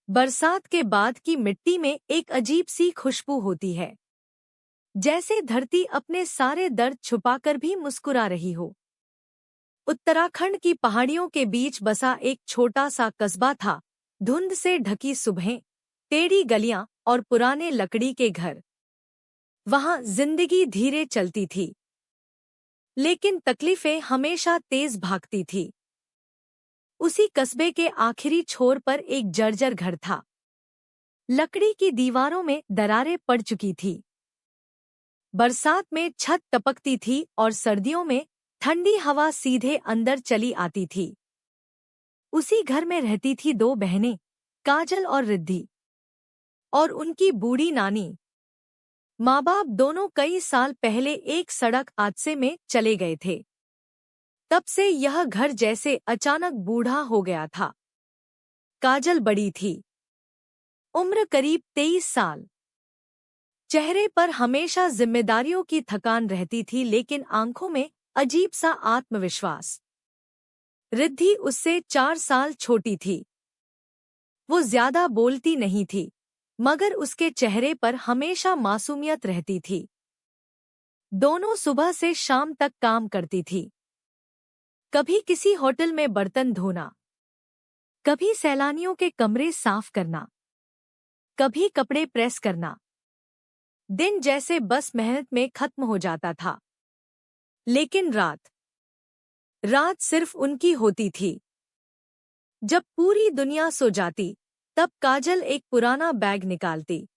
बरसात के बाद की मिट्टी में एक अजीब सी खुशबू होती है, जैसे धरती अपने सारे दर्द छुपाकर भी मुस्कुरा रही हो। उत्तराखंड की पहाड़ियों के बीच बसा एक छोटा सा कस्बा था। धुंध से ढकी सुबहें, टेढ़ी गलियां और पुराने लकड़ी के घर। वहां जिंदगी धीरे चलती थी, लेकिन तकलीफें हमेशा तेज भागती थी। उसी कस्बे के आखिरी छोर पर एक जर्जर घर था। लकड़ी की दीवारों में दरारें पड़ चुकी थी। बरसात में छत टपकती थी और सर्दियों में ठंडी हवा सीधे अंदर चली आती थी। उसी घर में रहती थी दो बहनें, काजल और रिद्धि, और उनकी बूढ़ी नानी। माँ बाप दोनों कई साल पहले एक सड़क हादसे में चले गए थे। तब से यह घर जैसे अचानक बूढ़ा हो गया था। काजल बड़ी थी, उम्र करीब 23 साल। चेहरे पर हमेशा जिम्मेदारियों की थकान रहती थी, लेकिन आंखों में अजीब सा आत्मविश्वास। रिद्धि उससे 4 साल छोटी थी। वो ज्यादा बोलती नहीं थी, मगर उसके चेहरे पर हमेशा मासूमियत रहती थी। दोनों सुबह से शाम तक काम करती थी। कभी किसी होटल में बर्तन धोना, कभी सैलानियों के कमरे साफ करना, कभी कपड़े प्रेस करना। दिन जैसे बस मेहनत में खत्म हो जाता था। लेकिन रात रात सिर्फ उनकी होती थी। जब पूरी दुनिया सो जाती, तब काजल एक पुराना बैग निकालती।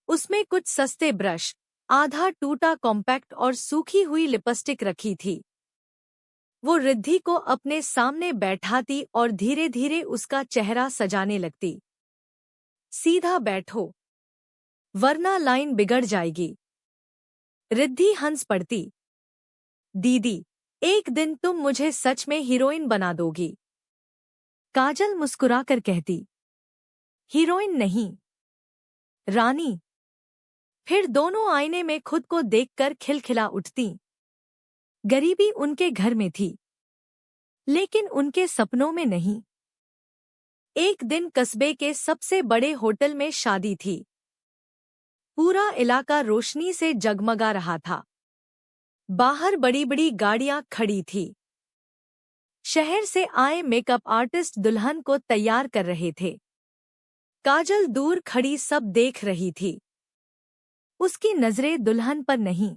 उसमें कुछ सस्ते ब्रश, आधा टूटा कॉम्पैक्ट और सूखी हुई लिपस्टिक रखी थी। वो रिद्धि को अपने सामने बैठाती और धीरे धीरे उसका चेहरा सजाने लगती। सीधा बैठो, वरना लाइन बिगड़ जाएगी। रिद्धि हंस पड़ती। दीदी, एक दिन तुम मुझे सच में हीरोइन बना दोगी। काजल मुस्कुराकर कहती। हीरोइन नहीं, रानी। फिर दोनों आईने में खुद को देखकर खिलखिला उठती। गरीबी उनके घर में थी, लेकिन उनके सपनों में नहीं। एक दिन कस्बे के सबसे बड़े होटल में शादी थी। पूरा इलाका रोशनी से जगमगा रहा था। बाहर बड़ी बड़ी गाड़ियां खड़ी थी। शहर से आए मेकअप आर्टिस्ट दुल्हन को तैयार कर रहे थे। काजल दूर खड़ी सब देख रही थी। उसकी नजरें दुल्हन पर नहीं,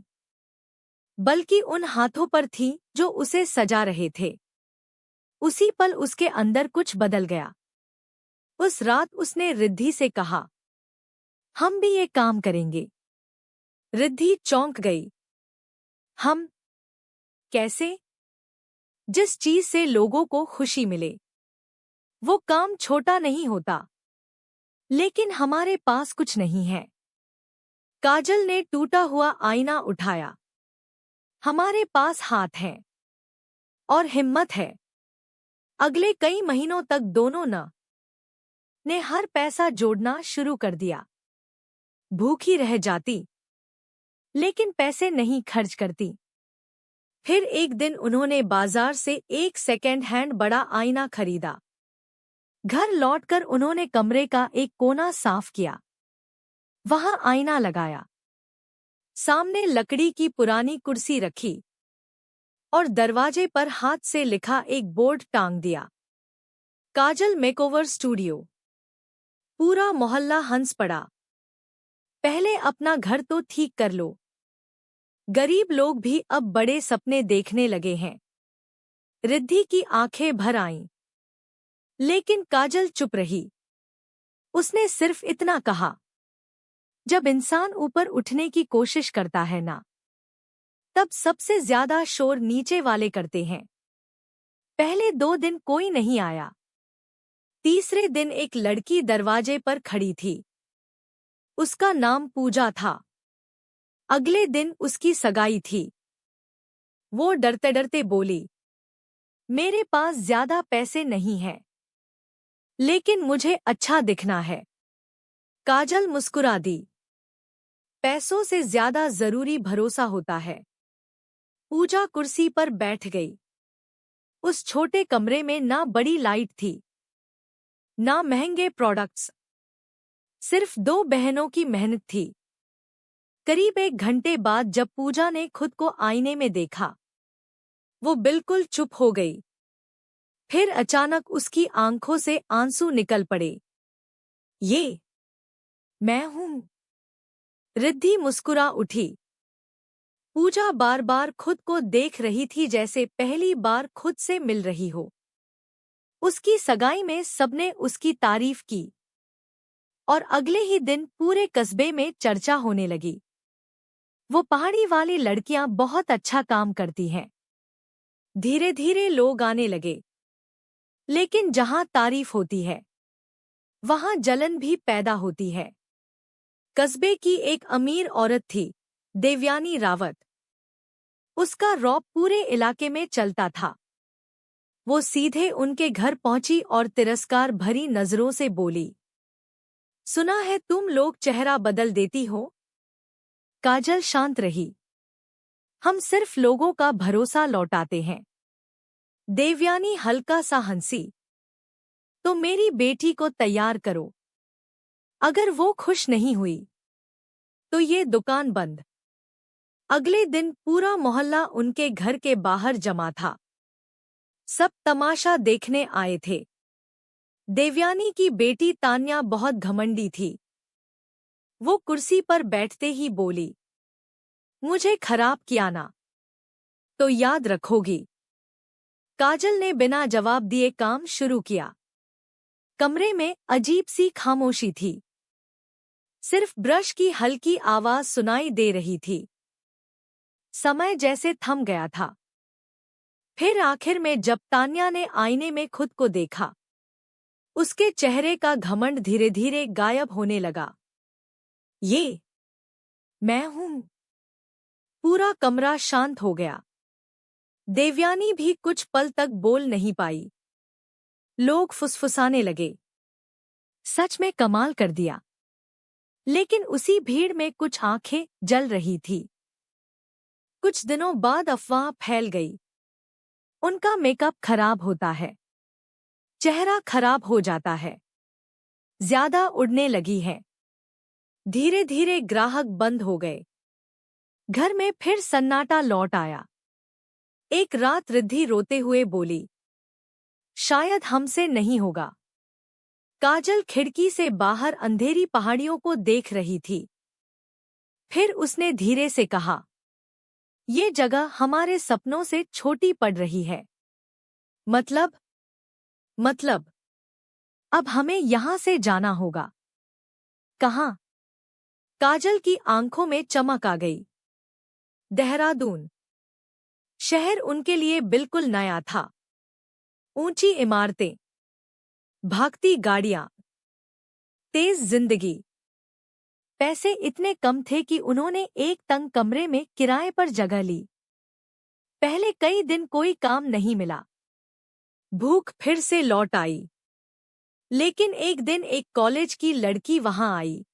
बल्कि उन हाथों पर थीं जो उसे सजा रहे थे। उसी पल उसके अंदर कुछ बदल गया। उस रात उसने रिद्धि से कहा, हम भी ये काम करेंगे। रिद्धि चौंक गई। हम? कैसे? जिस चीज से लोगों को खुशी मिले। वो काम छोटा नहीं होता, लेकिन हमारे पास कुछ नहीं है। काजल ने टूटा हुआ आईना उठाया। हमारे पास हाथ है और हिम्मत है। अगले कई महीनों तक दोनों ने हर पैसा जोड़ना शुरू कर दिया। भूखी रह जाती, लेकिन पैसे नहीं खर्च करती। फिर एक दिन उन्होंने बाजार से एक सेकेंड हैंड बड़ा आईना खरीदा। घर लौटकर उन्होंने कमरे का एक कोना साफ किया। वहां आईना लगाया, सामने लकड़ी की पुरानी कुर्सी रखी और दरवाजे पर हाथ से लिखा एक बोर्ड टांग दिया। काजल मेकओवर स्टूडियो। पूरा मोहल्ला हंस पड़ा। पहले अपना घर तो ठीक कर लो। गरीब लोग भी अब बड़े सपने देखने लगे हैं। रिद्धि की आंखें भर आईं, लेकिन काजल चुप रही। उसने सिर्फ इतना कहा, जब इंसान ऊपर उठने की कोशिश करता है ना, तब सबसे ज्यादा शोर नीचे वाले करते हैं। पहले 2 दिन कोई नहीं आया। तीसरे दिन एक लड़की दरवाजे पर खड़ी थी। उसका नाम पूजा था। अगले दिन उसकी सगाई थी। वो डरते डरते बोली, मेरे पास ज्यादा पैसे नहीं हैं, लेकिन मुझे अच्छा दिखना है। काजल मुस्कुरा दी। पैसों से ज्यादा जरूरी भरोसा होता है। पूजा कुर्सी पर बैठ गई। उस छोटे कमरे में ना बड़ी लाइट थी, ना महंगे प्रोडक्ट्स। सिर्फ दो बहनों की मेहनत थी। करीब 1 घंटे बाद जब पूजा ने खुद को आईने में देखा, वो बिल्कुल चुप हो गई। फिर अचानक उसकी आंखों से आंसू निकल पड़े। ये मैं हूँ। रिद्धि मुस्कुरा उठी। पूजा बार बार खुद को देख रही थी जैसे पहली बार खुद से मिल रही हो। उसकी सगाई में सबने उसकी तारीफ की और अगले ही दिन पूरे कस्बे में चर्चा होने लगी। वो पहाड़ी वाली लड़कियां बहुत अच्छा काम करती हैं। धीरे धीरे लोग आने लगे। लेकिन जहां तारीफ होती है, वहां जलन भी पैदा होती है। कस्बे की एक अमीर औरत थी, देवयानी रावत। उसका रौब पूरे इलाके में चलता था। वो सीधे उनके घर पहुंची और तिरस्कार भरी नजरों से बोली, सुना है तुम लोग चेहरा बदल देती हो। काजल शांत रही। हम सिर्फ लोगों का भरोसा लौटाते हैं। देवयानी हल्का सा हंसी। तो मेरी बेटी को तैयार करो। अगर वो खुश नहीं हुई तो ये दुकान बंद। अगले दिन पूरा मोहल्ला उनके घर के बाहर जमा था। सब तमाशा देखने आए थे। देवयानी की बेटी तान्या बहुत घमंडी थी। वो कुर्सी पर बैठते ही बोली, मुझे खराब किया ना तो याद रखोगी। काजल ने बिना जवाब दिए काम शुरू किया। कमरे में अजीब सी खामोशी थी। सिर्फ ब्रश की हल्की आवाज सुनाई दे रही थी। समय जैसे थम गया था। फिर आखिर में जब तान्या ने आईने में खुद को देखा, उसके चेहरे का घमंड धीरे धीरे गायब होने लगा। ये मैं हूँ। पूरा कमरा शांत हो गया। देवयानी भी कुछ पल तक बोल नहीं पाई। लोग फुसफुसाने लगे, सच में कमाल कर दिया। लेकिन उसी भीड़ में कुछ आंखें जल रही थी। कुछ दिनों बाद अफवाह फैल गई, उनका मेकअप खराब होता है, चेहरा खराब हो जाता है, ज्यादा उड़ने लगी है। धीरे धीरे ग्राहक बंद हो गए। घर में फिर सन्नाटा लौट आया। एक रात रिद्धि रोते हुए बोली, शायद हमसे नहीं होगा। काजल खिड़की से बाहर अंधेरी पहाड़ियों को देख रही थी। फिर उसने धीरे से कहा, ये जगह हमारे सपनों से छोटी पड़ रही है। मतलब अब हमें यहां से जाना होगा। कहाँ? काजल की आंखों में चमक आ गई। देहरादून। शहर उनके लिए बिल्कुल नया था। ऊंची इमारतें, भागती गाड़ियां, तेज जिंदगी। पैसे इतने कम थे कि उन्होंने एक तंग कमरे में किराए पर जगह ली। पहले कई दिन कोई काम नहीं मिला। भूख फिर से लौट आई। लेकिन एक दिन एक कॉलेज की लड़की वहां आई।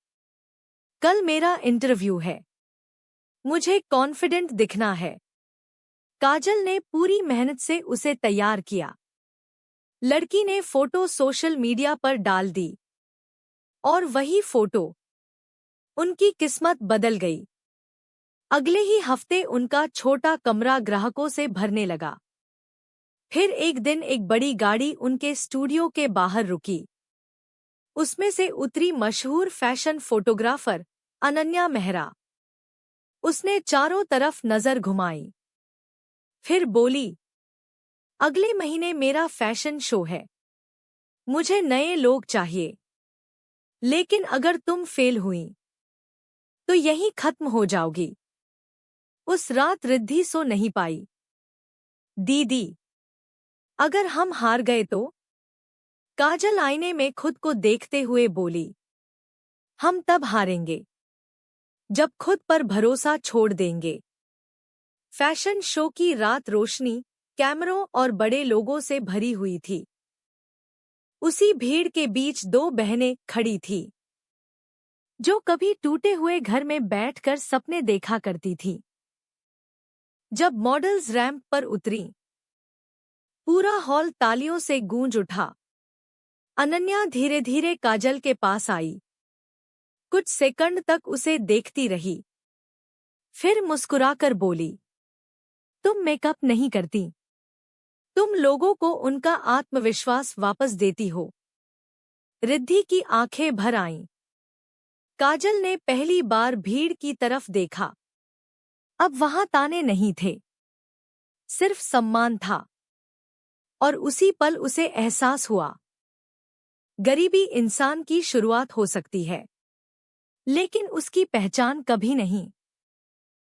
कल मेरा इंटरव्यू है, मुझे कॉन्फिडेंट दिखना है। काजल ने पूरी मेहनत से उसे तैयार किया। लड़की ने फोटो सोशल मीडिया पर डाल दी और वही फोटो, उनकी किस्मत बदल गई। अगले ही हफ्ते उनका छोटा कमरा ग्राहकों से भरने लगा। फिर एक दिन एक बड़ी गाड़ी उनके स्टूडियो के बाहर रुकी। उसमें से उतरी मशहूर फैशन फोटोग्राफर अनन्या मेहरा। उसने चारों तरफ नजर घुमाई। फिर बोली, अगले महीने मेरा फैशन शो है, मुझे नए लोग चाहिए। लेकिन अगर तुम फेल हुई तो यहीं खत्म हो जाओगी। उस रात रिद्धि सो नहीं पाई। दीदी, अगर हम हार गए तो? काजल आईने में खुद को देखते हुए बोली, हम तब हारेंगे जब खुद पर भरोसा छोड़ देंगे। फैशन शो की रात रोशनी, कैमरों और बड़े लोगों से भरी हुई थी। उसी भीड़ के बीच दो बहनें खड़ी थीं, जो कभी टूटे हुए घर में बैठकर सपने देखा करती थीं। जब मॉडल्स रैंप पर उतरीं, पूरा हॉल तालियों से गूंज उठा। अनन्या धीरे धीरे काजल के पास आई। कुछ सेकंड तक उसे देखती रही, फिर मुस्कुराकर बोली, तुम मेकअप नहीं करती, तुम लोगों को उनका आत्मविश्वास वापस देती हो। रिद्धि की आंखें भर आईं। काजल ने पहली बार भीड़ की तरफ देखा। अब वहां ताने नहीं थे, सिर्फ सम्मान था। और उसी पल उसे एहसास हुआ, गरीबी इंसान की शुरुआत हो सकती है, लेकिन उसकी पहचान कभी नहीं।